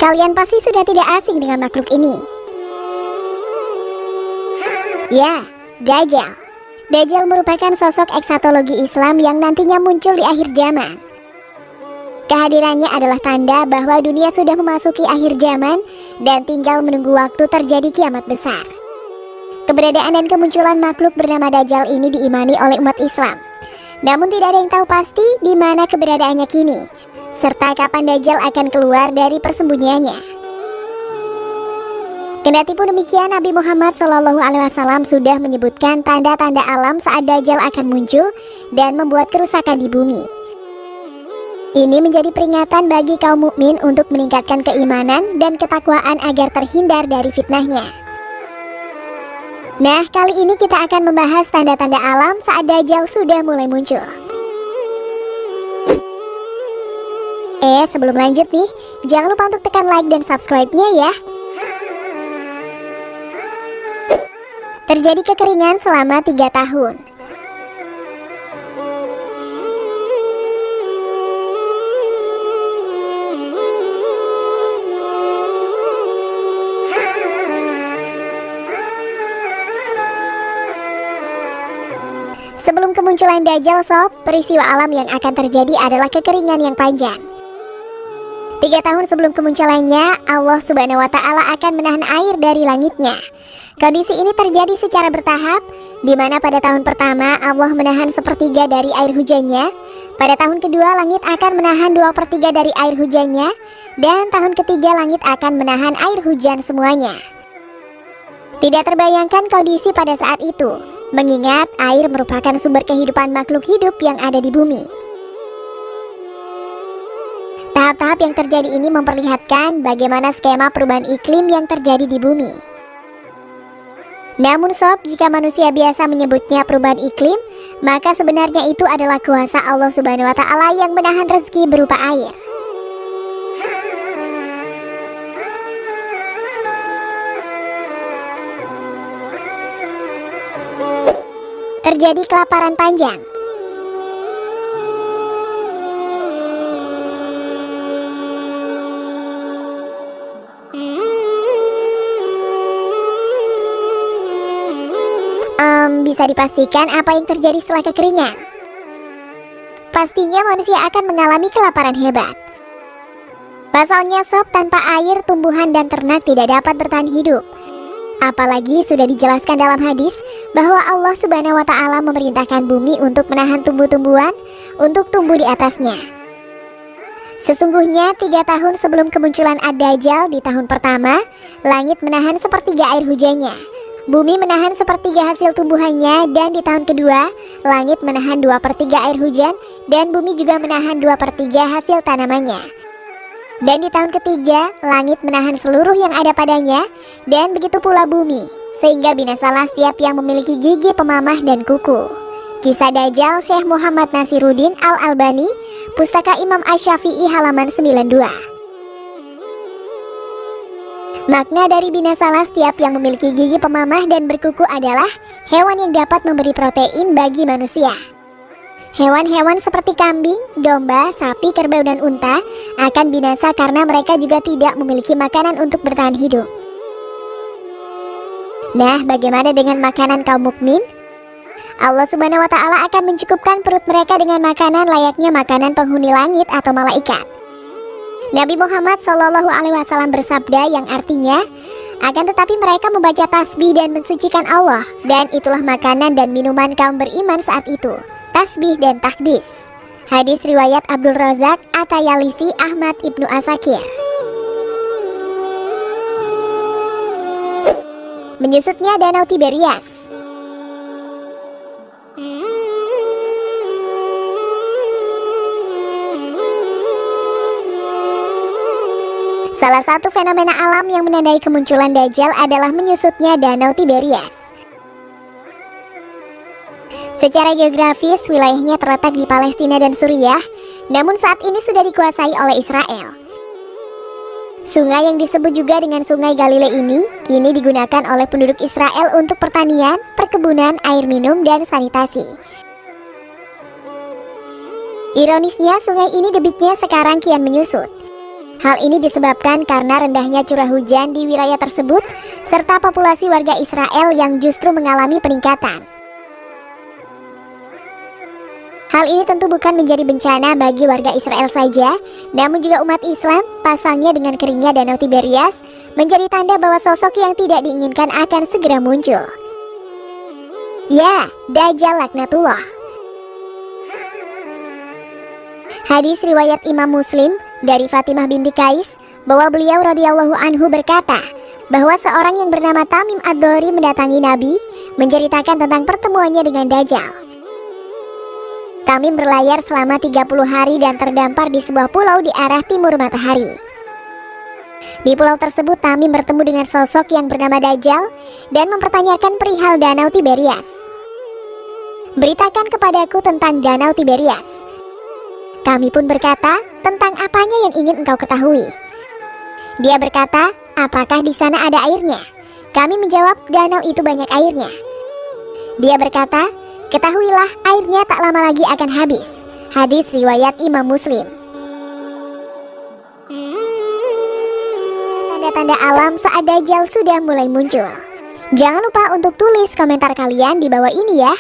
Kalian pasti sudah tidak asing dengan makhluk ini. Ya, Dajjal. Dajjal merupakan sosok eksatologi Islam yang nantinya muncul di akhir zaman. Kehadirannya adalah tanda bahwa dunia sudah memasuki akhir zaman dan tinggal menunggu waktu terjadi kiamat besar. Keberadaan dan kemunculan makhluk bernama Dajjal ini diimani oleh umat Islam. Namun tidak ada yang tahu pasti di mana keberadaannya kini, serta kapan Dajjal akan keluar dari persembunyiannya. Kendati pun demikian, Nabi Muhammad SAW sudah menyebutkan tanda-tanda alam saat Dajjal akan muncul dan membuat kerusakan di bumi. Ini menjadi peringatan bagi kaum mukmin untuk meningkatkan keimanan dan ketakwaan agar terhindar dari fitnahnya. Nah, kali ini kita akan membahas tanda-tanda alam saat Dajjal sudah mulai muncul. Sebelum lanjut nih, jangan lupa untuk tekan like dan subscribe-nya ya. Terjadi kekeringan selama 3 tahun. Sebelum kemunculan Dajjal sob, peristiwa alam yang akan terjadi adalah kekeringan yang panjang. 3 tahun sebelum kemunculannya, Allah Subhanahu wa Ta'ala akan menahan air dari langitnya. Kondisi ini terjadi secara bertahap, di mana pada tahun pertama Allah menahan 1/3 dari air hujannya. Pada tahun kedua langit akan menahan 2/3 dari air hujannya, dan tahun ketiga langit akan menahan air hujan semuanya. Tidak terbayangkan kondisi pada saat itu, mengingat air merupakan sumber kehidupan makhluk hidup yang ada di bumi. Tahap-tahap yang terjadi ini memperlihatkan bagaimana skema perubahan iklim yang terjadi di bumi. Namun sob, jika manusia biasa menyebutnya perubahan iklim, maka sebenarnya itu adalah kuasa Allah Subhanahu wa Ta'ala yang menahan rezeki berupa air. Terjadi kelaparan panjang. Bisa dipastikan apa yang terjadi setelah kekeringan? Pastinya manusia akan mengalami kelaparan hebat. Pasalnya sob, tanpa air, tumbuhan dan ternak tidak dapat bertahan hidup. Apalagi sudah dijelaskan dalam hadis bahwa Allah Subhanahu wa Ta'ala memerintahkan bumi untuk menahan tumbuh-tumbuhan untuk tumbuh di atasnya. Sesungguhnya 3 tahun sebelum kemunculan Ad-Dajjal di tahun pertama, langit menahan 1/3 air hujannya. Bumi menahan 1/3 hasil tumbuhannya, dan di tahun kedua, langit menahan 2/3 air hujan, dan bumi juga menahan 2/3 hasil tanamannya. Dan di tahun ketiga, langit menahan seluruh yang ada padanya, dan begitu pula bumi, sehingga binasalah setiap yang memiliki gigi pemamah dan kuku. Kisah Dajjal Syekh Muhammad Nasiruddin Al-Albani, Pustaka Imam Asy-Syafi'i halaman 92. Makna dari binasalah setiap yang memiliki gigi pemamah dan berkuku adalah hewan yang dapat memberi protein bagi manusia. Hewan-hewan seperti kambing, domba, sapi, kerbau, dan unta akan binasa karena mereka juga tidak memiliki makanan untuk bertahan hidup. Nah, bagaimana dengan makanan kaum mukmin? Allah Subhanahu wa Ta'ala akan mencukupkan perut mereka dengan makanan layaknya makanan penghuni langit atau malaikat. Nabi Muhammad SAW bersabda yang artinya, akan tetapi mereka membaca tasbih dan mensucikan Allah, dan itulah makanan dan minuman kaum beriman saat itu, tasbih dan takdis. Hadis riwayat Abdul Razak, At-Tayalisi, Ahmad Ibnu Asakir. Menyusutnya Danau Tiberias. Salah satu fenomena alam yang menandai kemunculan Dajjal adalah menyusutnya Danau Tiberias. Secara geografis, wilayahnya terletak di Palestina dan Suriah, namun saat ini sudah dikuasai oleh Israel. Sungai yang disebut juga dengan Sungai Galilea ini kini digunakan oleh penduduk Israel untuk pertanian, perkebunan, air minum, dan sanitasi. Ironisnya, sungai ini debitnya sekarang kian menyusut. Hal ini disebabkan karena rendahnya curah hujan di wilayah tersebut, serta populasi warga Israel yang justru mengalami peningkatan. Hal ini tentu bukan menjadi bencana bagi warga Israel saja, namun juga umat Islam. Pasalnya dengan keringnya Danau Tiberias menjadi tanda bahwa sosok yang tidak diinginkan akan segera muncul. Ya, Dajjal laknatullah. Hadis riwayat Imam Muslim dari Fatimah binti Qais bahwa beliau radhiyallahu anhu berkata bahwa seorang yang bernama Tamim ad-Dari mendatangi Nabi menceritakan tentang pertemuannya dengan Dajjal. Tamim berlayar selama 30 hari dan terdampar di sebuah pulau di arah timur matahari. Di pulau tersebut Tamim bertemu dengan sosok yang bernama Dajjal dan mempertanyakan perihal Danau Tiberias. "Beritakan kepadaku tentang Danau Tiberias." Kami pun berkata, "Tentang apanya yang ingin engkau ketahui?" Dia berkata, "Apakah di sana ada airnya?" Kami menjawab, "Danau itu banyak airnya." Dia berkata, "Ketahuilah, airnya tak lama lagi akan habis." Hadis riwayat Imam Muslim. Tanda-tanda alam saat Dajjal sudah mulai muncul. Jangan lupa untuk tulis komentar kalian di bawah ini ya.